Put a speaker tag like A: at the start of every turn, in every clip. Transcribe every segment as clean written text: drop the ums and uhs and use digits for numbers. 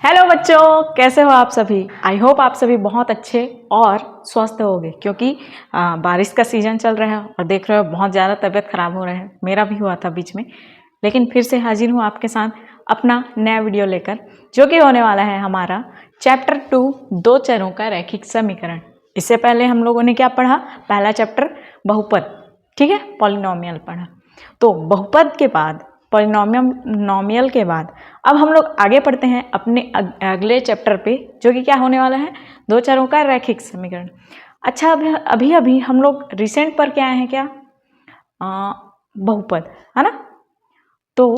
A: Hello बच्चों, कैसे हो आप सभी। आई होप आप सभी बहुत अच्छे और स्वस्थ होगे, क्योंकि बारिश का सीजन चल रहा है और देख रहे हो बहुत ज़्यादा तबीयत खराब हो रहा है। मेरा भी हुआ था बीच में, लेकिन फिर से हाजिर हूँ आपके साथ अपना नया वीडियो लेकर, जो कि होने वाला है हमारा चैप्टर 2 दो चरों का रैखिक समीकरण। इससे पहले हम लोगों ने क्या पढ़ा, पहला चैप्टर बहुपद, ठीक है, पॉलिनोमियल पढ़ा। तो बहुपद के बाद, पॉलिनोमियल के बाद अब हम लोग आगे पढ़ते हैं अपने अगले चैप्टर पे, जो कि क्या होने वाला है, दो चरों का रैखिक समीकरण। अच्छा, अभी हम लोग रिसेंट पर क्या हैं, क्या बहुपद, है ना। तो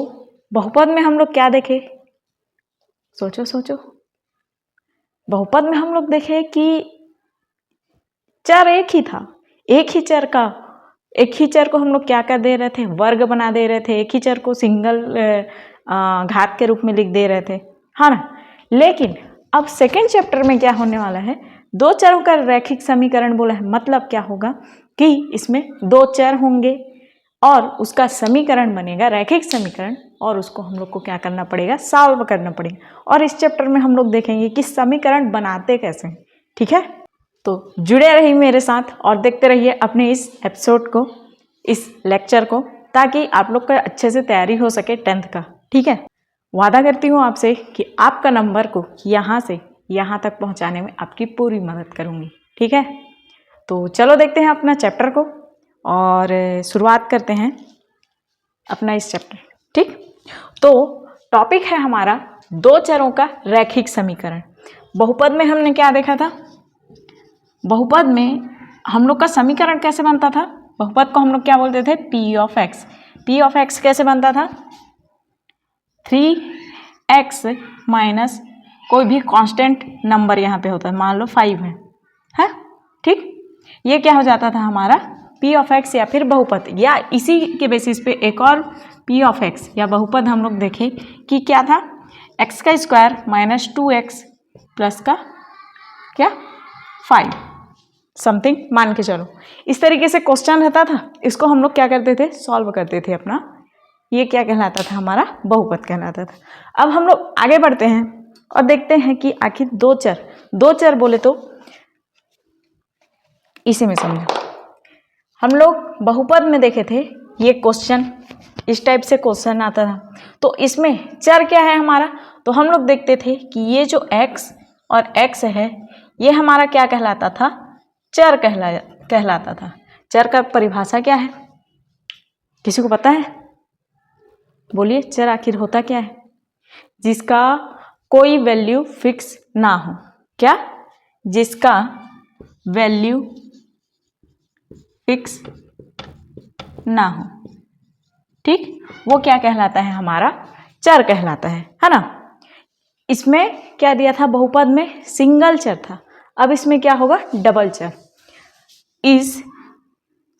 A: बहुपद में हम लोग क्या देखे, सोचो सोचो। बहुपद में हम लोग देखे कि चर एक ही था, एक ही चर को हम लोग क्या कर दे रहे थे, वर्ग बना दे रहे थे। एक ही चर को सिंगल घात के रूप में लिख दे रहे थे, हाँ ना। लेकिन अब सेकेंड चैप्टर में क्या होने वाला है, दो चरों का रैखिक समीकरण बोला है। मतलब क्या होगा कि इसमें दो चर होंगे और उसका समीकरण बनेगा रैखिक समीकरण, और उसको हम लोग को क्या करना पड़ेगा, सॉल्व करना पड़ेगा। और इस चैप्टर में हम लोग देखेंगे कि समीकरण बनाते कैसे हैं, ठीक है। तो जुड़े रहिए मेरे साथ और देखते रहिए अपने इस एपिसोड को, इस लेक्चर को, ताकि आप लोग का अच्छे से तैयारी हो सके 10th का, ठीक है। वादा करती हूँ आपसे कि आपका नंबर को यहाँ से यहाँ तक पहुँचाने में आपकी पूरी मदद करूँगी, ठीक है। तो चलो देखते हैं अपना चैप्टर को और शुरुआत करते हैं अपना इस चैप्टर, ठीक। तो टॉपिक है हमारा दो चरों का रैखिक समीकरण। बहुपद में हमने क्या देखा था, बहुपद में हम लोग का समीकरण कैसे बनता था, बहुपद को हम लोग क्या बोलते थे, P of x. P of x कैसे बनता था, 3x माइनस कोई भी कांस्टेंट नंबर यहाँ पे होता है, मान लो 5 है, ठीक। ये क्या हो जाता था हमारा पी ऑफ एक्स या फिर बहुपद, या इसी के बेसिस पे एक और पी ऑफ एक्स या बहुपद हम लोग देखें कि क्या था, एक्स का स्क्वायर माइनस 2x प्लस का क्या 5 समथिंग, मान के चलो। इस तरीके से क्वेश्चन रहता था, इसको हम लोग क्या करते थे, सॉल्व करते थे अपना। ये क्या कहलाता था, हमारा बहुपद कहलाता था। अब हम लोग आगे बढ़ते हैं और देखते हैं कि आखिर दो चर बोले तो इसी में समझो। हम लोग बहुपद में देखे थे ये क्वेश्चन, इस टाइप से क्वेश्चन आता था। तो इसमें चर क्या है हमारा, तो हम लोग देखते थे कि ये जो x और x है, ये हमारा क्या कहलाता था, चर कहलाता था। चर का परिभाषा क्या है, किसी को पता है, बोलिए। चर आखिर होता क्या है, जिसका कोई वैल्यू फिक्स ना हो। क्या, जिसका वैल्यू फिक्स ना हो, ठीक, वो क्या कहलाता है, हमारा चर कहलाता है ना। इसमें क्या दिया था, बहुपद में सिंगल चर था, अब इसमें क्या होगा, डबल चर। इस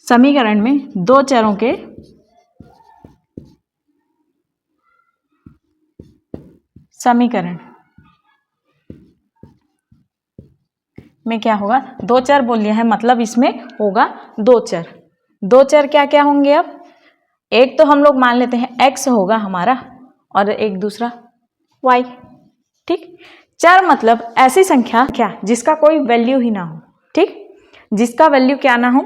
A: समीकरण में दो चरों के समीकरण में क्या होगा, दो चर बोल दिया है, मतलब इसमें होगा दो चर। दो चर क्या क्या होंगे, अब एक तो हम लोग मान लेते हैं x होगा हमारा, और एक दूसरा y, ठीक। चर मतलब ऐसी संख्या क्या जिसका कोई वैल्यू ही ना हो, ठीक, जिसका वैल्यू क्या ना हो,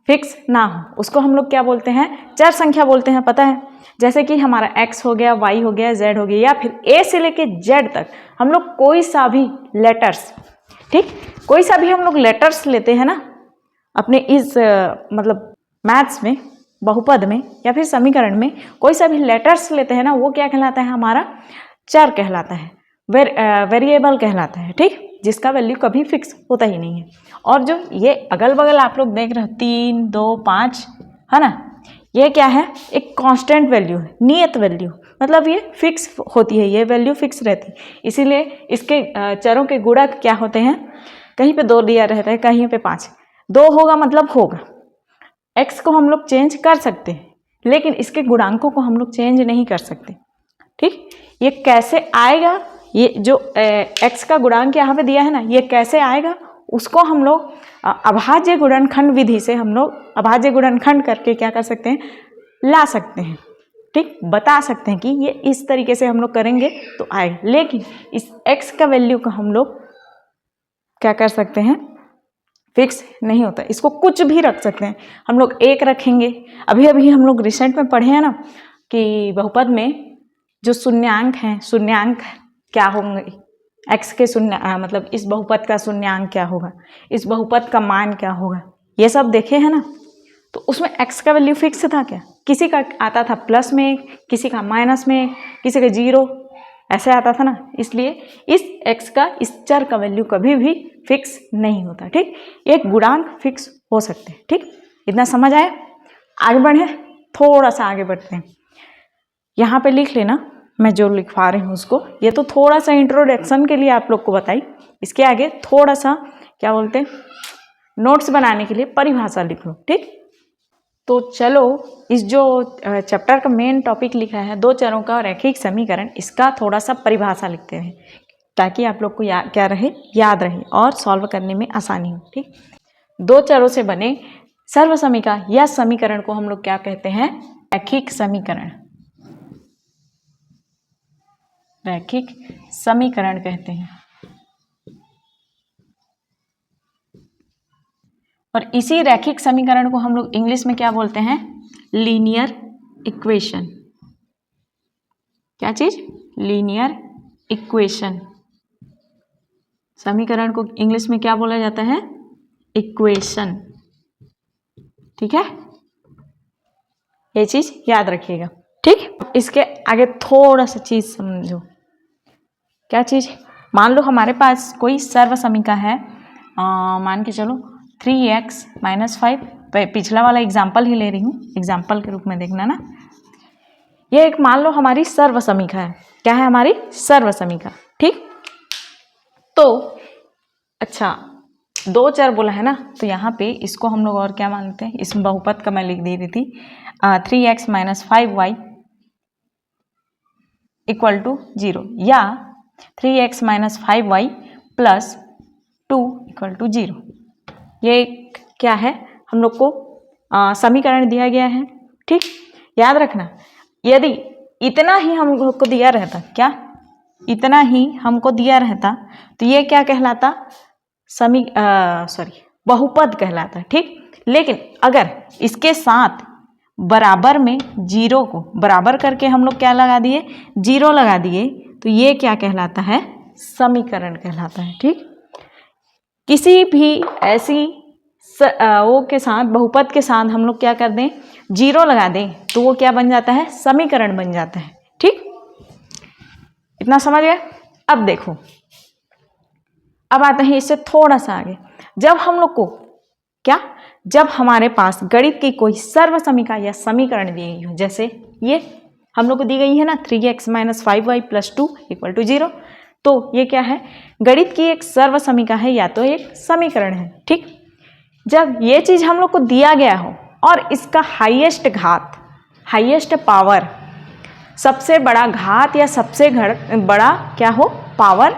A: फिक्स ना हो, उसको हम लोग क्या बोलते हैं, चर संख्या बोलते हैं, पता है। जैसे कि हमारा x हो गया, y हो गया, z हो गया, या फिर a से लेके z तक हम लोग कोई सा भी लेटर्स, ठीक, कोई सा भी हम लोग लेटर्स लेते हैं ना अपने इस मतलब मैथ्स में, बहुपद में या फिर समीकरण में, कोई सा भी लेटर्स लेते हैं ना, वो क्या कहलाता है, हमारा चर कहलाता है, वेरिएबल कहलाता है, ठीक, जिसका वैल्यू कभी फिक्स होता ही नहीं है। और जो ये अगल बगल आप लोग देख रहे हो 3, 2, 5 है ना, ये क्या है, एक कांस्टेंट वैल्यू है, नियत वैल्यू, मतलब ये फिक्स होती है, ये वैल्यू फिक्स रहती है। इसीलिए इसके चरों के गुणक क्या होते हैं, कहीं पे 2 दिया रहता है, कहीं पे 5। 2 होगा मतलब होगा, x को हम लोग चेंज कर सकते हैं, लेकिन इसके गुणांकों को हम लोग चेंज नहीं कर सकते, ठीक। ये कैसे आएगा, ये जो x का गुणांक यहाँ पे दिया है ना, ये कैसे आएगा, उसको हम लोग अभाज्य गुणनखंड विधि से हम लोग अभाज्य गुणनखंड करके क्या कर सकते हैं, ला सकते हैं, ठीक, बता सकते हैं कि ये इस तरीके से हम लोग करेंगे तो आएगा, लेकिन इस x का वैल्यू का हम लोग क्या कर सकते हैं, फिक्स नहीं होता, इसको कुछ भी रख सकते हैं। हम लोग 1 रखेंगे, अभी अभी हम लोग रिसेंट में पढ़े हैं ना कि बहुपद में जो शून्यांक हैं, शून्यांक क्या होंगे, x के शून्य मतलब इस बहुपद का शून्यांक क्या होगा, इस बहुपद का मान क्या होगा, ये सब देखे हैं ना। तो उसमें x का वैल्यू फिक्स था क्या, किसी का आता था प्लस में, किसी का माइनस में, किसी का 0, ऐसे आता था ना। इसलिए इस x का, इस चर का वैल्यू कभी भी फिक्स नहीं होता। ठीक, एक गुणांक फिक्स हो सकते हैं। ठीक, इतना समझ आया। आगे बढ़े, थोड़ा सा आगे बढ़ते हैं। यहाँ पे लिख लेना, मैं जो लिखवा रही हूँ उसको, ये तो थोड़ा सा इंट्रोडक्शन के लिए आप लोग को बताई, इसके आगे थोड़ा सा क्या बोलते हैं, नोट्स बनाने के लिए परिभाषा लिख लो। ठीक, तो चलो इस जो चैप्टर का मेन टॉपिक लिखा है 2 चरों का रैखिक समीकरण, इसका थोड़ा सा परिभाषा लिखते हैं ताकि आप लोग को क्या रहे, याद रहे और सॉल्व करने में आसानी हो। ठीक, 2 चरों से बने सर्वसमीका या समीकरण को हम लोग क्या कहते हैं, रैखिक समीकरण, रैखिक समीकरण कहते हैं। और इसी रैखिक समीकरण को हम लोग इंग्लिश में क्या बोलते हैं, लीनियर इक्वेशन। क्या चीज, लीनियर इक्वेशन। समीकरण को इंग्लिश में क्या बोला जाता है, इक्वेशन। ठीक है, ये चीज याद रखिएगा। ठीक, इसके आगे थोड़ा सा चीज समझो। क्या चीज, मान लो हमारे पास कोई सर्वसमीका है, मान के चलो 3x - 5, पिछला वाला एग्जाम्पल ही ले रही हूँ, एग्जाम्पल के रूप में देखना ना। ये एक मान लो हमारी सर्वसमीका है। क्या है, हमारी सर्वसमीका। ठीक, तो अच्छा 2 चर बोला है ना, तो यहाँ पे इसको हम लोग और क्या मानते हैं, इस बहुपद का मैं लिख दे रही थी 3x - 5y = 0 या 3x - 5y + 2 = 0। ये क्या है, हम लोग को समीकरण दिया गया है। ठीक, याद रखना, यदि इतना ही हम लोग को दिया रहता, क्या इतना ही हमको दिया रहता, तो ये क्या कहलाता, बहुपद कहलाता। ठीक, लेकिन अगर इसके साथ बराबर में 0 को बराबर करके हम लोग क्या लगा दिए, 0 लगा दिए, तो ये क्या कहलाता है, समीकरण कहलाता है। ठीक, किसी भी ऐसी वो के साथ, बहुपद के साथ हम लोग क्या कर दें, 0 लगा दें, तो वो क्या बन जाता है, समीकरण बन जाता है। ठीक, इतना समझ गए। अब देखो, अब आते हैं इससे थोड़ा सा आगे। जब हम लोग को क्या, जब हमारे पास गणित की कोई सर्वसमीका या समीकरण दी गई हो, जैसे ये हम लोग को दी गई है ना 3x - 5y + 2 = 0, तो ये क्या है, गणित की एक सर्वसमीका है या तो एक समीकरण है। ठीक, जब ये चीज हम लोग को दिया गया हो और इसका हाईएस्ट घात, हाईएस्ट पावर, सबसे बड़ा घात या सबसे बड़ा क्या हो, पावर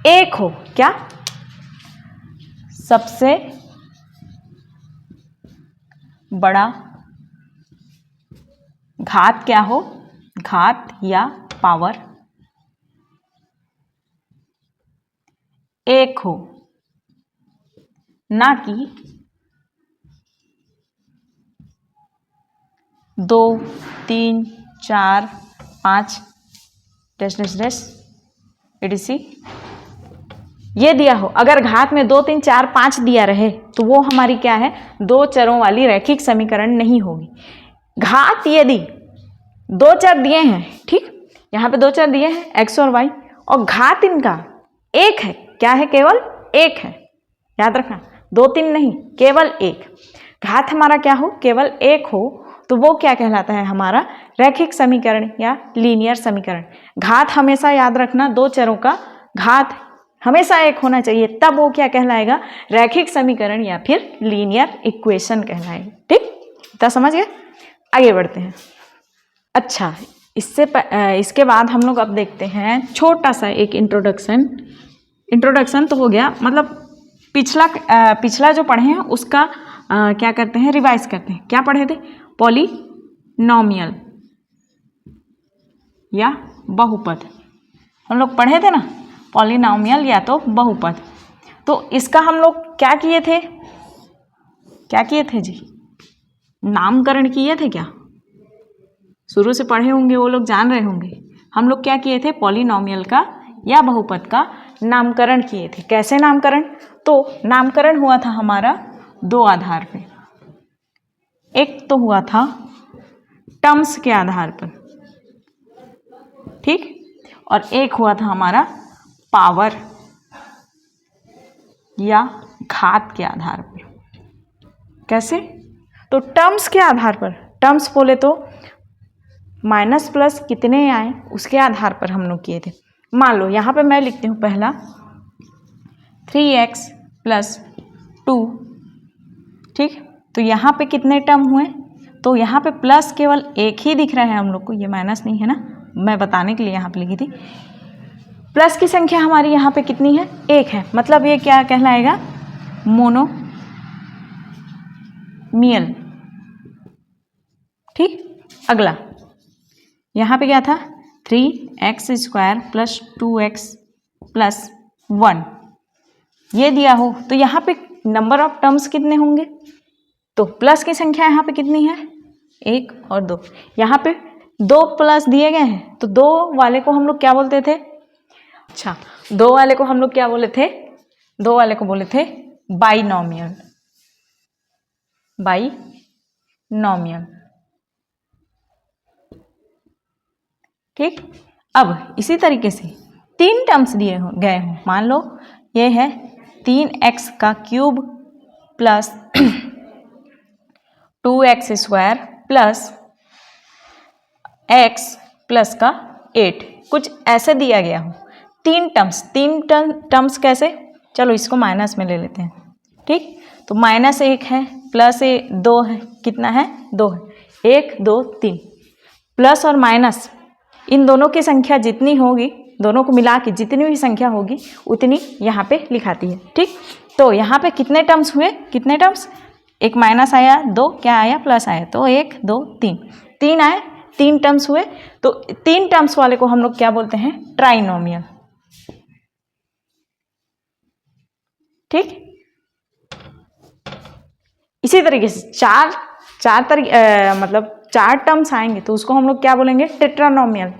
A: 1 हो, क्या सबसे बड़ा घात क्या हो, घात या पावर 1 हो, ना कि 2, 3, 4, 5 etc ये दिया हो। अगर घात में 2, 3, 4, 5 दिया रहे तो वो हमारी क्या है, 2 चरों वाली रैखिक समीकरण नहीं होगी। घात यदि 2 चर दिए हैं, ठीक, यहाँ पे 2 चर दिए हैं x और y, और घात इनका 1 है, क्या है, केवल 1 है, याद रखना, 2, 3 नहीं, केवल 1। घात हमारा क्या हो, केवल 1 हो, तो वो क्या कहलाता है, हमारा रैखिक समीकरण या लीनियर समीकरण। घात हमेशा याद रखना, 2 चरों का घात हमेशा 1 होना चाहिए, तब वो क्या कहलाएगा, रैखिक समीकरण या फिर लीनियर इक्वेशन कहलाएगा। ठीक, तो समझ गए। आगे बढ़ते हैं। अच्छा, इसके बाद हम लोग अब देखते हैं छोटा सा एक इंट्रोडक्शन तो हो गया, मतलब पिछला जो पढ़े हैं उसका क्या करते हैं, रिवाइज करते हैं। क्या पढ़े थे, पॉलिनोमियल, या बहुपद। हम लोग पढ़े थे ना, पॉलिनोमियल या तो बहुपद। तो इसका हम लोग क्या किए थे, क्या किए थे जी, नामकरण किए थे क्या? शुरू से पढ़े होंगे वो लोग जान रहे होंगे। हम लोग क्या किए थे, पॉलिनोमियल का या बहुपद का नामकरण किए थे। कैसे नामकरण? तो नामकरण हुआ था हमारा दो आधार पे। एक तो हुआ था टर्म्स के आधार पर, ठीक, और एक हुआ था हमारा पावर या घात के आधार पर। कैसे? तो टर्म्स के आधार पर, टर्म्स बोले तो माइनस प्लस कितने आए उसके आधार पर हम लोग किए थे। मान लो यहाँ पे मैं लिखती हूँ पहला 3x + 2, ठीक। तो यहाँ पे कितने टर्म हुए? तो यहाँ पे प्लस केवल एक ही दिख रहा है हम लोग को, ये माइनस नहीं है ना, मैं बताने के लिए यहाँ पे लिखी थी। प्लस की संख्या हमारी यहाँ पे कितनी है? एक है, मतलब ये क्या कहलाएगा, मोनोमियल, ठीक। अगला यहाँ पे क्या था, 3x² + 2x + 1 ये दिया हो, तो यहाँ पे नंबर ऑफ टर्म्स कितने होंगे? तो प्लस की संख्या यहाँ पे कितनी है, 1 और 2। यहाँ पे 2 प्लस दिए गए हैं, तो 2 वाले को हम लोग क्या बोलते थे? अच्छा, 2 वाले को हम लोग क्या बोले थे? 2 वाले को बोले थे बाइनोमियल, बाइनोमियल, ठीक। अब इसी तरीके से 3 टर्म्स दिए गए हों, मान लो ये है 3x³ + 2x² + x + 8, कुछ ऐसे दिया गया हो। 3 टर्म्स कैसे? चलो इसको माइनस में ले लेते हैं, ठीक। तो -1 है, +2 है, कितना है? 2 है, 1 2 3। प्लस और माइनस इन दोनों की संख्या जितनी होगी, दोनों को मिला के जितनी भी संख्या होगी उतनी यहाँ पे लिखाती है, ठीक। तो यहाँ पे कितने टर्म्स हुए? कितने टर्म्स? एक माइनस आया, 2 क्या आया, प्लस आया, तो 1 2 3, 3 आए, 3 टर्म्स हुए। तो 3 टर्म्स वाले को हम लोग क्या बोलते हैं? ट्राइनोमियल, ठीक। इसी तरीके से मतलब 4 टर्म्स आएंगे तो उसको हम लोग क्या बोलेंगे? टेट्रानोमियल।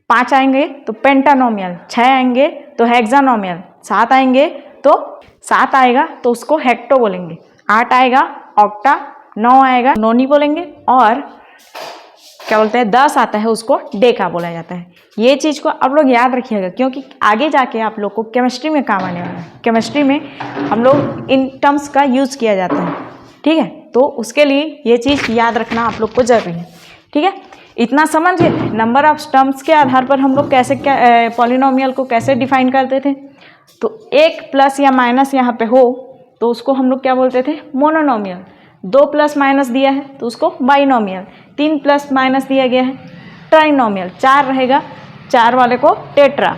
A: 5 आएंगे तो पेंटानोमियल, 6 आएंगे तो हेक्सानोमियल, 7 आएंगे तो 7 आएगा तो उसको हेक्टो बोलेंगे, 8 आएगा ऑक्टा, 9 आएगा नोनी बोलेंगे, और क्या बोलते हैं 10 आता है उसको डेका बोला जाता है। ये चीज़ को आप लोग याद रखिएगा, क्योंकि आगे जाके आप लोग को केमिस्ट्री में काम आने वाला है। केमिस्ट्री में हम लोग इन टर्म्स का यूज़ किया जाता है, ठीक है। तो उसके लिए ये चीज़ याद रखना आप लोग को जरूरी है, ठीक है। इतना समझिए, नंबर ऑफ टर्म्स के आधार पर हम लोग कैसे पॉलिनोमियल को कैसे डिफाइन करते थे। तो एक प्लस या माइनस यहाँ पे हो तो उसको हम लोग क्या बोलते थे? मोनोनोमियल। 2 प्लस माइनस दिया है तो उसको बाइनोमियल, 3 प्लस माइनस दिया गया है ट्राइनोमियल, 4 रहेगा, 4 वाले को टेट्रा,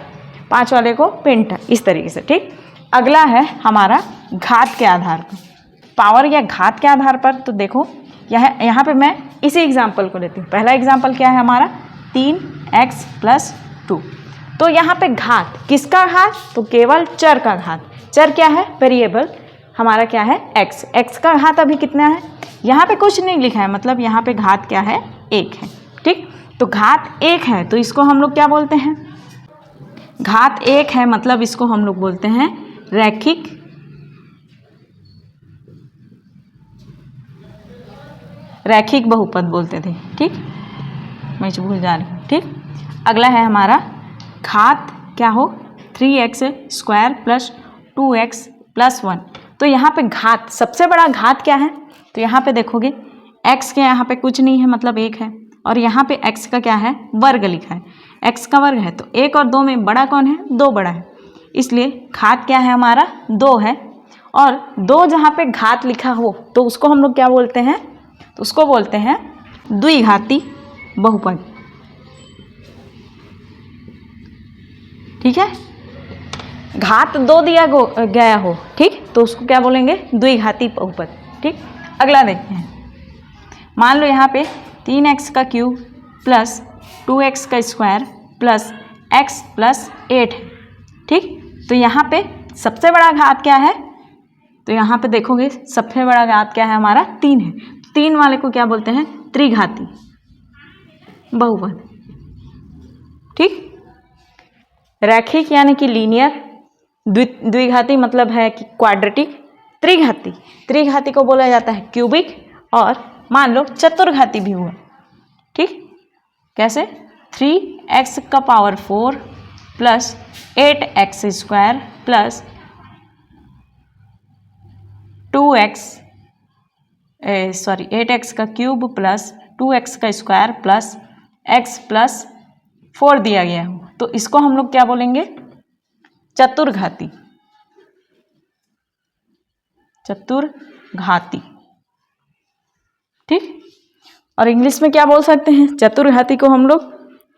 A: 5 वाले को पेंटा, इस तरीके से, ठीक। अगला है हमारा घात के आधार पर, पावर या घात के आधार पर। तो देखो यहाँ पे मैं इसी एग्जाम्पल को लेती हूँ। पहला एग्जाम्पल क्या है हमारा? 3x + 2। तो यहाँ पे घात, किसका घात? तो केवल चर का घात। चर क्या है? वेरिएबल हमारा क्या है? x। x का घात अभी कितना है? यहाँ पे कुछ नहीं लिखा है, मतलब यहाँ पे घात क्या है? 1 है, ठीक। तो घात 1 है तो इसको हम लोग क्या बोलते हैं? घात 1 है मतलब इसको हम लोग बोलते हैं रैखिक बहुपद बोलते थे, ठीक। मैं भूल जा रही हूँ, ठीक। अगला है हमारा घात क्या हो? 3x² + 2x + 1। तो यहाँ पे घात, सबसे बड़ा घात क्या है? तो यहाँ पे देखोगे x के यहाँ पे कुछ नहीं है, मतलब 1 है, और यहाँ पे x का क्या है? वर्ग लिखा है, x का वर्ग है। तो 1 और 2 में बड़ा कौन है? 2 बड़ा है, इसलिए घात क्या है हमारा? 2 है। और 2 जहाँ पे घात लिखा हो तो उसको हम लोग क्या बोलते हैं? तो उसको बोलते हैं द्विघाती बहुपद, ठीक है। घात 2 दिया गया हो, ठीक, तो उसको क्या बोलेंगे? द्विघाती बहुपद, ठीक। अगला देखते हैं, मान लो यहाँ पे 3x³ + 2x का स्क्वायर प्लस x प्लस 8 है। ठीक, तो यहाँ पे सबसे बड़ा घात क्या है? तो यहाँ पे देखोगे सबसे बड़ा घात क्या है हमारा? 3 है। 3 वाले को क्या बोलते हैं? त्रिघाती बहुपद। ठीक, रैखिक यानी कि लीनियर, द्विघाती मतलब है कि क्वाड्रेटिक, त्रिघाती को बोला जाता है क्यूबिक, और मान लो चतुर्घाती भी हुआ। ठीक, कैसे? 3x का power 4 plus 8x square plus 8x का क्यूब प्लस 2x का स्क्वायर प्लस x प्लस 4 दिया गया हो, तो इसको हम लोग क्या बोलेंगे? चतुर्घाती। ठीक, और इंग्लिश में क्या बोल सकते हैं चतुर्घाती को हम लोग?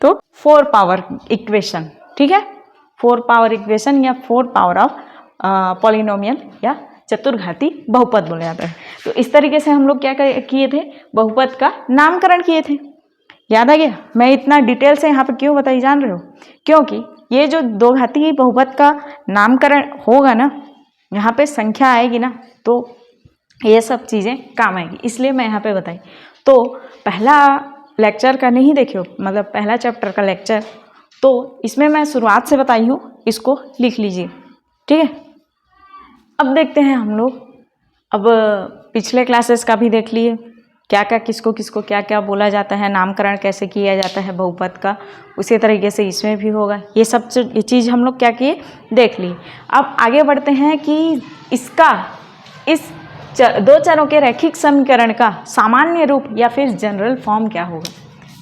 A: तो 4 पावर इक्वेशन। ठीक है, 4 पावर इक्वेशन या 4 पावर ऑफ पॉलिनोमियल या चतुर्घाती बहुपद बोला जाता है। तो इस तरीके से हम लोग क्या किए थे? बहुपद का नामकरण किए थे। याद आ गया? मैं इतना डिटेल से यहाँ पे क्यों बताई जान रहे हो? क्योंकि ये जो दो घाती बहुपद का नामकरण होगा ना, यहाँ पे संख्या आएगी ना, तो ये सब चीज़ें काम आएगी, इसलिए मैं यहाँ पे बताई। तो पहला लेक्चर का नहीं देखियो, मतलब पहला चैप्टर का लेक्चर, तो इसमें मैं शुरुआत से बताई हूँ, इसको लिख लीजिए। ठीक है, अब देखते हैं हम लोग। अब पिछले क्लासेस का भी देख लिए, क्या क्या किसको किसको क्या क्या बोला जाता है, नामकरण कैसे किया जाता है बहुपद का, उसी तरीके से इसमें भी होगा। ये सब ये चीज़ हम लोग क्या किए? देख लिए। अब आगे बढ़ते हैं कि इसका इस दो चरों के रैखिक समीकरण का सामान्य रूप या फिर जनरल फॉर्म क्या होगा।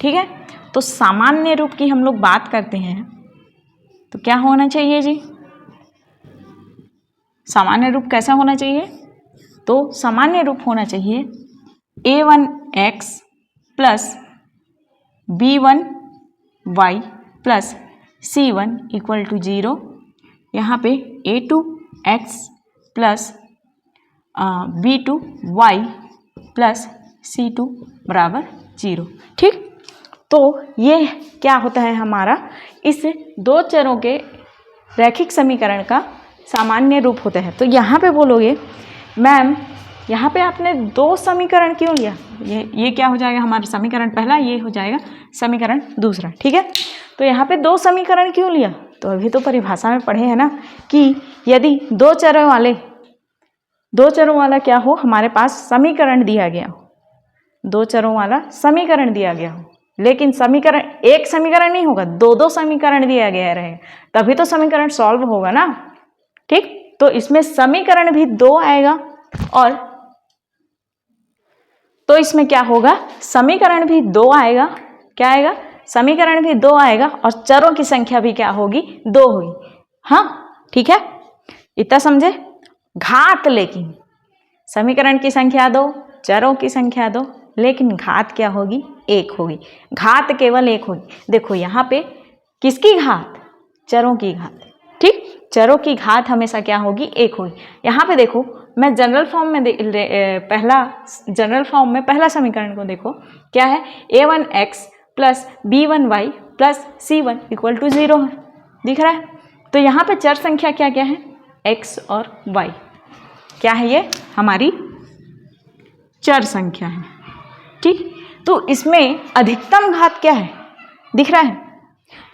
A: ठीक है, तो सामान्य रूप की हम लोग बात करते हैं, तो क्या होना चाहिए जी? सामान्य रूप कैसा होना चाहिए? तो सामान्य रूप होना चाहिए a1x plus b1y plus c1 equal to 0। यहाँ पे a2x plus b2y plus c2 बराबर 0। ठीक, तो ये क्या होता है हमारा? इस दो चरों के रैखिक समीकरण का सामान्य रूप होता है। तो यहाँ पे बोलोगे मैम यहाँ पे आपने दो समीकरण क्यों लिया? ये क्या हो जाएगा हमारा? समीकरण पहला, ये हो जाएगा समीकरण दूसरा। ठीक है, तो यहाँ पे दो समीकरण क्यों लिया? तो अभी तो परिभाषा में पढ़े हैं ना कि यदि दो चरों वाला क्या हो, हमारे पास समीकरण दिया गया हो, दो चरों वाला समीकरण दिया गया हो, लेकिन समीकरण एक समीकरण नहीं होगा, दो समीकरण दिया गया रहे, तभी तो समीकरण सॉल्व होगा ना। ठीक, तो इसमें समीकरण भी दो आएगा, और तो इसमें क्या होगा? समीकरण भी दो आएगा। क्या आएगा? समीकरण भी दो आएगा, और चरों की संख्या भी क्या होगी? दो होगी। हाँ, ठीक है, इतना समझे? घात, लेकिन समीकरण की संख्या दो, चरों की संख्या दो, लेकिन घात क्या होगी? एक होगी। घात केवल एक होगी। देखो यहाँ पे किसकी घात? चरों की घात। ठीक, चरों की घात हमेशा क्या होगी? एक होगी। यहाँ पे देखो, मैं जनरल फॉर्म में पहला समीकरण को देखो, क्या है? a1x plus b1y plus c1 equal to 0 है, दिख रहा है? तो यहाँ पे चर संख्या क्या क्या है? x और y। क्या है ये? हमारी चर संख्या है। ठीक, तो इसमें अधिकतम घात क्या है? दिख रहा है?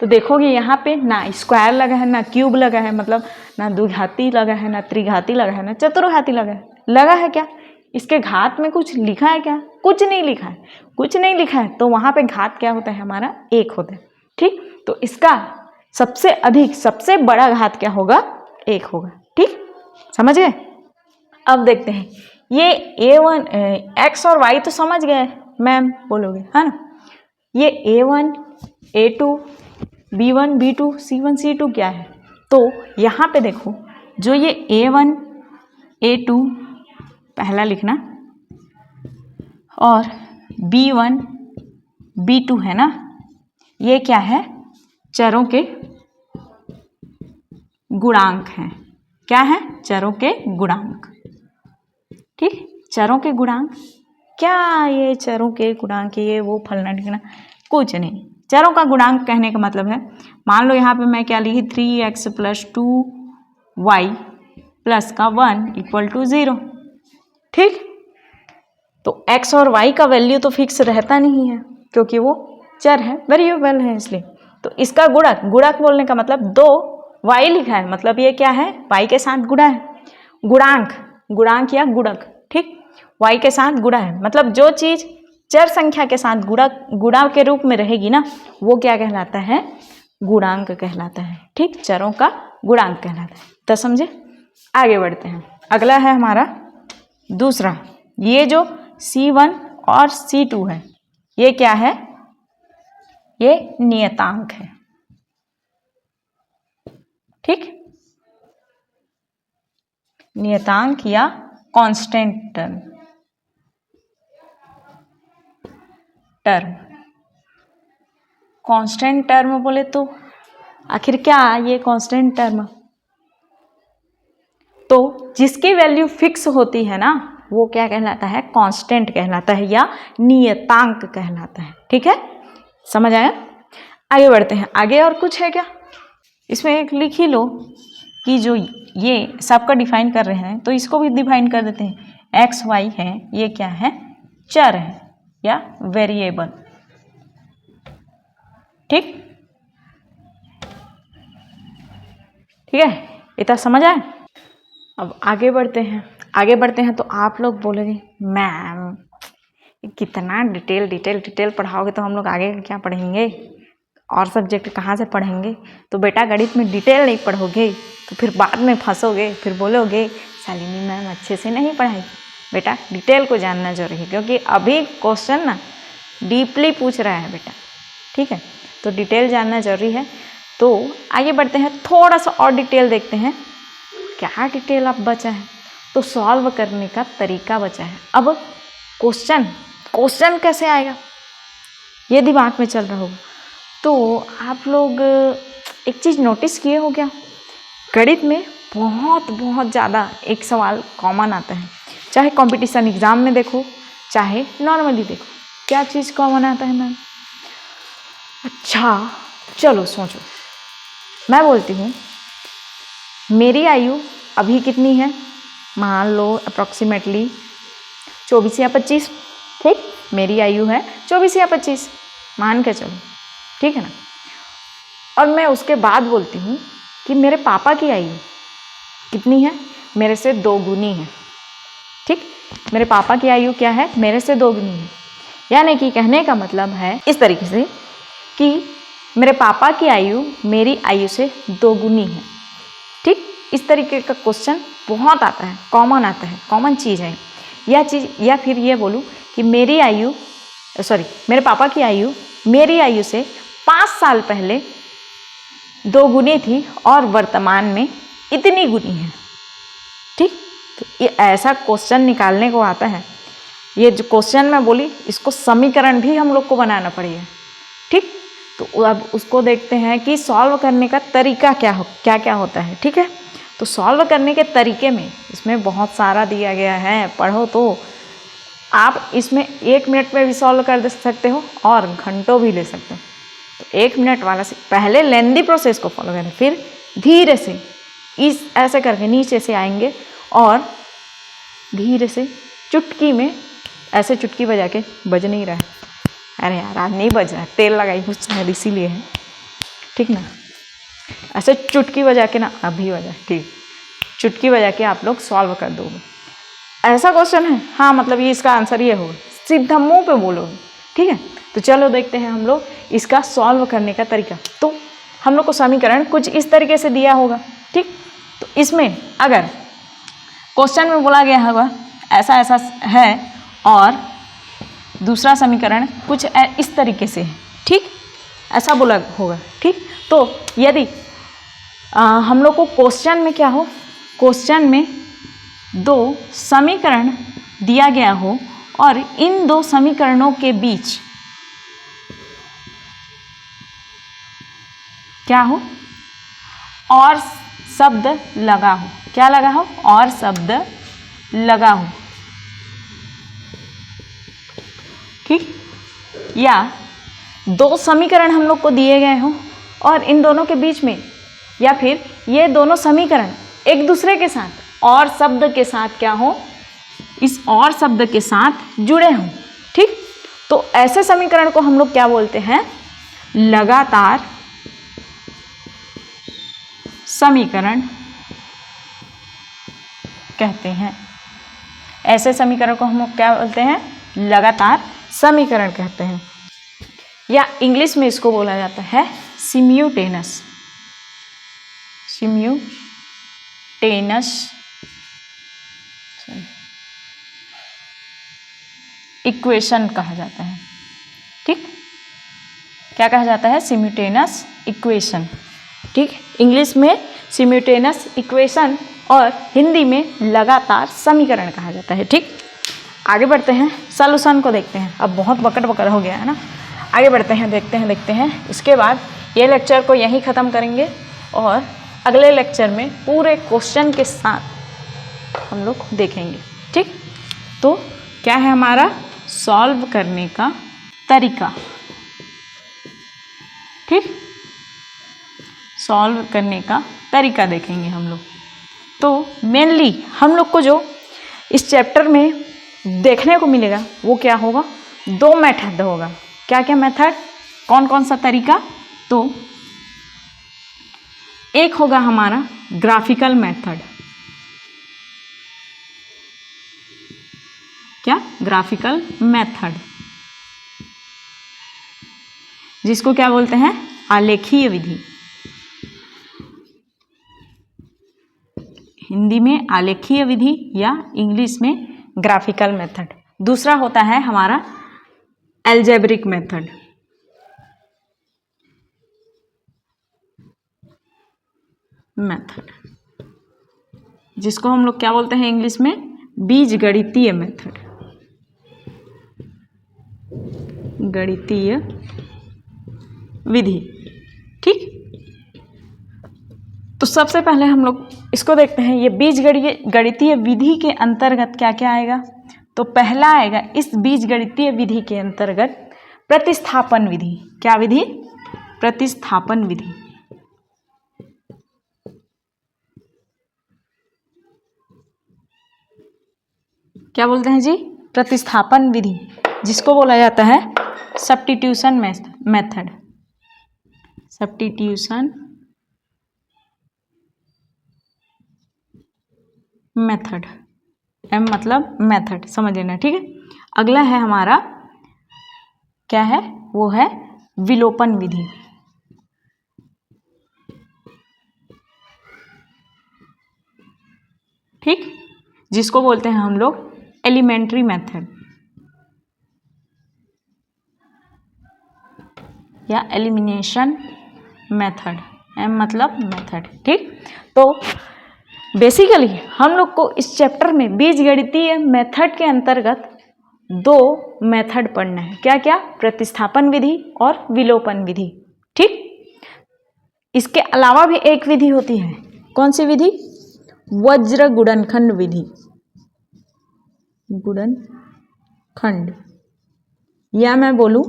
A: तो देखोगे यहाँ पे ना स्क्वायर लगा है, ना क्यूब लगा है, मतलब ना द्विघाती लगा है, ना त्रिघाती लगा है, ना चतुर्घाती लगा है क्या? इसके घात में कुछ लिखा है क्या? कुछ नहीं लिखा है। कुछ नहीं लिखा है, तो वहाँ पे घात क्या होता है? हमारा एक होता है। ठीक, तो इसका सबसे अधिक, सबसे बड़ा घात क्या होगा? एक होगा। ठीक, समझ गए? अब देखते हैं, ये a1 x और y तो समझ गए मैम, बोलोगे है ना? ये a1 a2 b1 b2 c1 c2 क्या है? तो यहाँ पे देखो, जो ये a1 a2 पहला लिखना और b1 b2 है ना, ये क्या है? चरों के गुणांक हैं। क्या है? चरों के गुणांक। ठीक, चरों के गुणांक क्या? ये चरों के गुणांक, ये वो फलना ढिकना कुछ नहीं, चरों का गुणांक कहने का मतलब है, मान लो यहाँ पे मैं क्या लिखी 3x + 2y प्लस का 1 = 0। ठीक, तो x और y का वैल्यू तो फिक्स रहता नहीं है क्योंकि वो चर है, वेरिएबल है, इसलिए तो इसका गुणक, गुणक बोलने का मतलब 2y लिखा है, मतलब ये क्या है, y के साथ गुणा है। गुणांक, गुणांक या गुणक, ठीक, y के साथ गुणा है, मतलब जो चीज चर संख्या के साथ गुणा के रूप में रहेगी ना, वो क्या कहलाता है, गुणांक कहलाता है। ठीक, चरों का गुणांक कहलाता है। तो समझे, आगे बढ़ते हैं। अगला है हमारा दूसरा, ये जो C1 और C2 है, ये क्या है, ये नियतांक है। ठीक, नियतांक या कांस्टेंट टर्म। कांस्टेंट टर्म बोले तो आखिर क्या ये कांस्टेंट टर्म, तो जिसकी वैल्यू फिक्स होती है ना, वो क्या कहलाता है, कांस्टेंट कहलाता है या नियतांक कहलाता है। ठीक है, समझ आया। आगे बढ़ते हैं। आगे और कुछ है क्या, इसमें एक लिख ही लो कि जो ये सबका डिफाइन कर रहे हैं, तो इसको भी डिफाइन कर देते हैं। एक्स वाई है, ये क्या है, चर है या वेरिएबल। ठीक, ठीक है, इतना समझ आए। अब आगे बढ़ते हैं। आगे बढ़ते हैं तो आप लोग बोलेंगे मैम कितना डिटेल पढ़ाओगे, तो हम लोग आगे क्या पढ़ेंगे, और सब्जेक्ट कहाँ से पढ़ेंगे। तो बेटा गणित में डिटेल नहीं पढ़ोगे तो फिर बाद में फंसोगे, फिर बोलोगे शालिनी मैम अच्छे से नहीं पढ़ाई। बेटा डिटेल को जानना जरूरी है, क्योंकि अभी क्वेश्चन ना डीपली पूछ रहा है बेटा। ठीक है, तो डिटेल जानना जरूरी है। तो आगे बढ़ते हैं, थोड़ा सा और डिटेल देखते हैं। क्या डिटेल अब बचा है, तो सॉल्व करने का तरीका बचा है। अब क्वेश्चन कैसे आएगा ये दिमाग में चल रहा होगा। तो आप लोग एक चीज़ नोटिस किए हो क्या, गणित में बहुत ज़्यादा एक सवाल कॉमन आता है, चाहे कंपटीशन एग्जाम में देखो चाहे नॉर्मली देखो। क्या चीज़ कॉमन आता है मैम? अच्छा चलो सोचो, मैं बोलती हूँ मेरी आयु अभी कितनी है, मान लो अप्रॉक्सीमेटली 24 या 25। ठीक, मेरी आयु है 24 या 25 मान के चलो, ठीक है ना। और मैं उसके बाद बोलती हूँ कि मेरे पापा की आयु कितनी है, मेरे से 2 गुनी है। ठीक, मेरे पापा की आयु क्या है, मेरे से 2 गुनी है। यानी कि कहने का मतलब है इस तरीके से कि मेरे पापा की आयु मेरी आयु से 2 गुनी है। ठीक, इस तरीके का क्वेश्चन बहुत आता है, कॉमन आता है, कॉमन चीज़ है यह चीज़। या फिर ये बोलूँ कि मेरे पापा की आयु मेरी आयु से 5 साल पहले 2 गुनी थी और वर्तमान में इतनी गुनी है। ठीक, तो ये ऐसा क्वेश्चन निकालने को आता है। ये जो क्वेश्चन मैं बोली, इसको समीकरण भी हम लोग को बनाना पड़ेगा। ठीक, तो अब उसको देखते हैं कि सॉल्व करने का तरीका क्या होता है। ठीक है, तो सॉल्व करने के तरीके में इसमें बहुत सारा दिया गया है, पढ़ो तो आप इसमें 1 मिनट में भी सॉल्व कर सकते हो और घंटों भी ले सकते हो। तो 1 मिनट वाला से पहले लेंदी प्रोसेस को फॉलो करें, फिर धीरे से ऐसे करके नीचे से आएंगे और धीरे से चुटकी में ऐसे चुटकी बजा के, बज नहीं रहा है, अरे यार आज नहीं बज रहा है, तेल लगाई हूँ शायद इसीलिए है। ठीक ना, ऐसे चुटकी बजा के ना, अभी बजा, ठीक, चुटकी बजा के आप लोग सॉल्व कर दोगे। ऐसा क्वेश्चन है, हाँ मतलब ये इसका आंसर ये होगा, सीधा मुंह पे बोलोगे। ठीक है, तो चलो देखते हैं हम लोग इसका सॉल्व करने का तरीका। तो हम लोग को समीकरण कुछ इस तरीके से दिया होगा। ठीक, तो इसमें अगर क्वेश्चन में बोला गया होगा ऐसा ऐसा है और दूसरा समीकरण कुछ इस तरीके से है, ठीक, ऐसा बोला होगा। ठीक, तो यदि हम लोग को क्वेश्चन में क्या हो, क्वेश्चन में 2 समीकरण दिया गया हो और इन 2 समीकरणों के बीच क्या हो, और शब्द लगा हो। क्या लगा हो, और शब्द लगा हो। ठीक, या दो समीकरण हम लोग को दिए गए हों और इन दोनों के बीच में या फिर ये दोनों समीकरण एक दूसरे के साथ और शब्द के साथ क्या हो, इस और शब्द के साथ जुड़े हों, ठीक। तो ऐसे समीकरण को हम लोग क्या बोलते हैं, लगातार समीकरण कहते हैं। ऐसे समीकरण को हम लोग क्या बोलते हैं, लगातार समीकरण कहते हैं, या इंग्लिश में इसको बोला जाता है सिम्यूटेनस, इक्वेशन कहा जाता है, ठीक। क्या कहा जाता है, सिम्यूटेनस इक्वेशन, ठीक। इंग्लिश में सिम्यूटेनस इक्वेशन और हिंदी में लगातार समीकरण कहा जाता है, ठीक। आगे बढ़ते हैं, सॉल्यूशन को देखते हैं। अब बहुत बकट बकट हो गया है ना, आगे बढ़ते हैं, देखते हैं। इसके बाद ये लेक्चर को यहीं ख़त्म करेंगे और अगले लेक्चर में पूरे क्वेश्चन के साथ हम लोग देखेंगे, ठीक। तो क्या है हमारा, सॉल्व करने का तरीका, ठीक। सॉल्व करने का तरीका देखेंगे हम लोग। तो मेनली हम लोग को जो इस चैप्टर में देखने को मिलेगा वो क्या होगा, दो मेथड होगा। क्या क्या मेथड, कौन कौन सा तरीका, तो एक होगा हमारा ग्राफिकल मेथड। क्या, ग्राफिकल मेथड, जिसको क्या बोलते हैं, आलेखीय विधि। हिंदी में आलेखीय विधि या इंग्लिश में ग्राफिकल मेथड। दूसरा होता है हमारा एल्जेब्रिक मेथड, जिसको हम लोग क्या बोलते हैं इंग्लिश में, बीजगणितीय मेथड, गणितीय विधि, ठीक। तो सबसे पहले हम लोग इसको देखते हैं, ये बीजगणितीय विधि के अंतर्गत क्या क्या आएगा। तो पहला आएगा इस बीजगणितीय विधि के अंतर्गत प्रतिस्थापन विधि। क्या विधि, प्रतिस्थापन विधि। क्या बोलते हैं जी, प्रतिस्थापन विधि, जिसको बोला जाता है substitution method, substitution method, M मतलब मेथड, समझ लेना, ठीक है। अगला है हमारा, क्या है, वो है विलोपन विधि, ठीक, जिसको बोलते हैं हम लोग एलिमेंट्री मेथड या एलिमिनेशन मेथड, एम मतलब मेथड, ठीक। तो बेसिकली हम लोग को इस चैप्टर में बीजगणितीय मेथड के अंतर्गत दो मेथड पढ़ना है। क्या क्या, प्रतिस्थापन विधि और विलोपन विधि, ठीक। इसके अलावा भी एक विधि होती है, कौन सी विधि, वज्र गुणनखंड विधि, गुणनखंड, या मैं बोलूं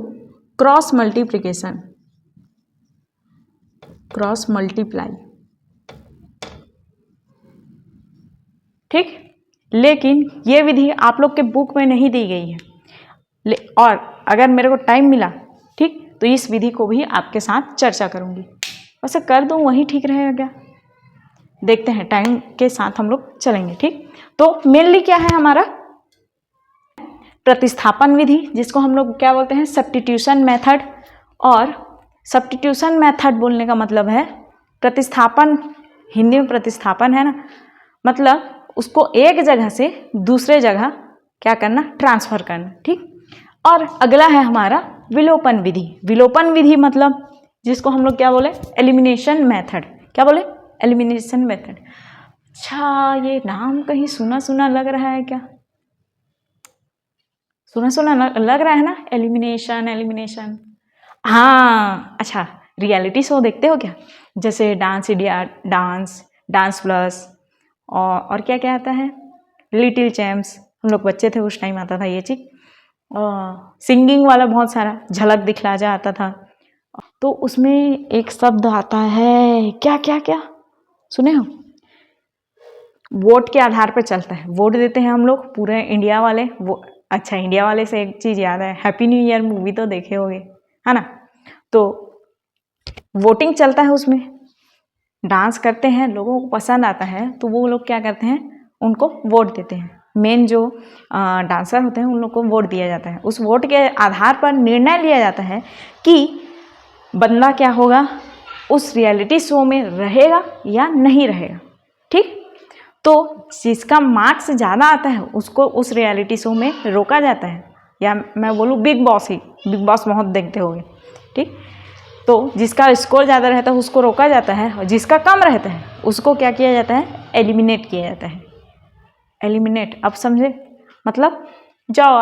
A: क्रॉस मल्टीप्लिकेशन, क्रॉस मल्टीप्लाई, ठीक। लेकिन ये विधि आप लोग के बुक में नहीं दी गई है, और अगर मेरे को टाइम मिला, ठीक, तो इस विधि को भी आपके साथ चर्चा करूंगी। वैसे कर दूं वही ठीक रहेगा क्या, देखते हैं, टाइम के साथ हम लोग चलेंगे, ठीक। तो मेनली क्या है हमारा, प्रतिस्थापन विधि, जिसको हम लोग क्या बोलते हैं, सब्स्टिट्यूशन मेथड। और सब्स्टिट्यूशन मेथड बोलने का मतलब है प्रतिस्थापन, हिंदी में प्रतिस्थापन है ना, मतलब उसको एक जगह से दूसरे जगह क्या करना, ट्रांसफर करना, ठीक। और अगला है हमारा विलोपन विधि। विलोपन विधि मतलब जिसको हम लोग क्या बोले, एलिमिनेशन मेथड। क्या बोले, एलिमिनेशन मेथड। अच्छा, ये नाम कहीं सुना सुना लग रहा है क्या, सुना सुना लग रहा है ना, एलिमिनेशन। हाँ, अच्छा, रियलिटी शो देखते हो क्या, जैसे डांस इंडिया, डांस प्लस, और क्या क्या आता है, लिटिल चैम्प्स, हम लोग बच्चे थे उस टाइम आता था ये चीज, सिंगिंग वाला बहुत सारा झलक दिखला जाता था। तो उसमें एक शब्द आता है, क्या क्या क्या सुने हो? वोट के आधार पर चलता है, वोट देते हैं हम लोग पूरे इंडिया वाले। वो अच्छा, इंडिया वाले से एक चीज़ याद है, हैप्पी न्यू ईयर मूवी तो देखे होगे, है ना? तो वोटिंग चलता है, उसमें डांस करते हैं, लोगों को पसंद आता है तो वो लोग क्या करते हैं, उनको वोट देते हैं। मेन जो डांसर होते हैं उन लोग को वोट दिया जाता है। उस वोट के आधार पर निर्णय लिया जाता है कि बंदा क्या होगा, उस रियलिटी शो में रहेगा या नहीं रहेगा। ठीक, तो जिसका मार्क्स ज़्यादा आता है उसको उस रियलिटी शो में रोका जाता है, या मैं बोलूँ बिग बॉस ही, बिग बॉस बहुत देखते होंगे। ठीक, तो जिसका स्कोर ज़्यादा रहता है उसको रोका जाता है, और जिसका कम रहता है उसको क्या किया जाता है, एलिमिनेट किया जाता है। एलिमिनेट, अब समझे? मतलब जाओ,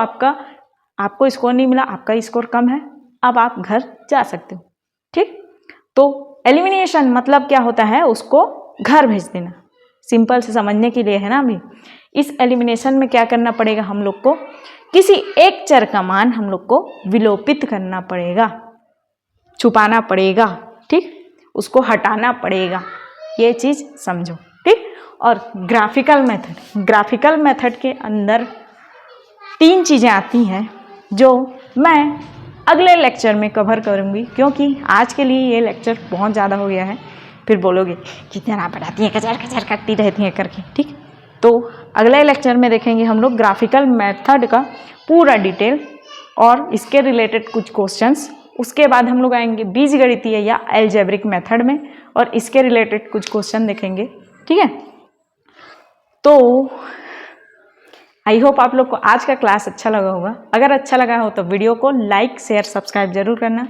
A: आपको स्कोर नहीं मिला, आपका स्कोर कम है, अब आप घर जा सकते हो। ठीक, तो एलिमिनेशन मतलब क्या होता है, उसको घर भेज देना। सिंपल से समझने के लिए है ना। अभी इस एलिमिनेशन में क्या करना पड़ेगा, हम लोग को किसी एक चर का मान हम लोग को विलोपित करना पड़ेगा, छुपाना पड़ेगा। ठीक, उसको हटाना पड़ेगा, ये चीज़ समझो। ठीक, और ग्राफिकल मेथड के अंदर 3 चीज़ें आती हैं जो मैं अगले लेक्चर में कवर करूँगी, क्योंकि आज के लिए ये लेक्चर बहुत ज़्यादा हो गया है। फिर बोलोगे कितना पढ़ाती हैं, कचर कचर करती रहती हैं करके। ठीक, तो अगले लेक्चर में देखेंगे हम लोग ग्राफिकल मेथड का पूरा डिटेल और इसके रिलेटेड कुछ क्वेश्चंस। उसके बाद हम लोग आएंगे बीजगणितीय या अलजेब्रिक मेथड में, और इसके रिलेटेड कुछ क्वेश्चन देखेंगे। ठीक है, तो आई होप आप लोग को आज का क्लास अच्छा लगा होगा। अगर अच्छा लगा हो तो वीडियो को लाइक शेयर सब्सक्राइब जरूर करना।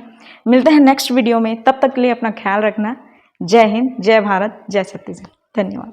A: मिलते हैं नेक्स्ट वीडियो में, तब तक के लिए अपना ख्याल रखना। जय हिंद, जय भारत, जय छत्तीसगढ़। धन्यवाद।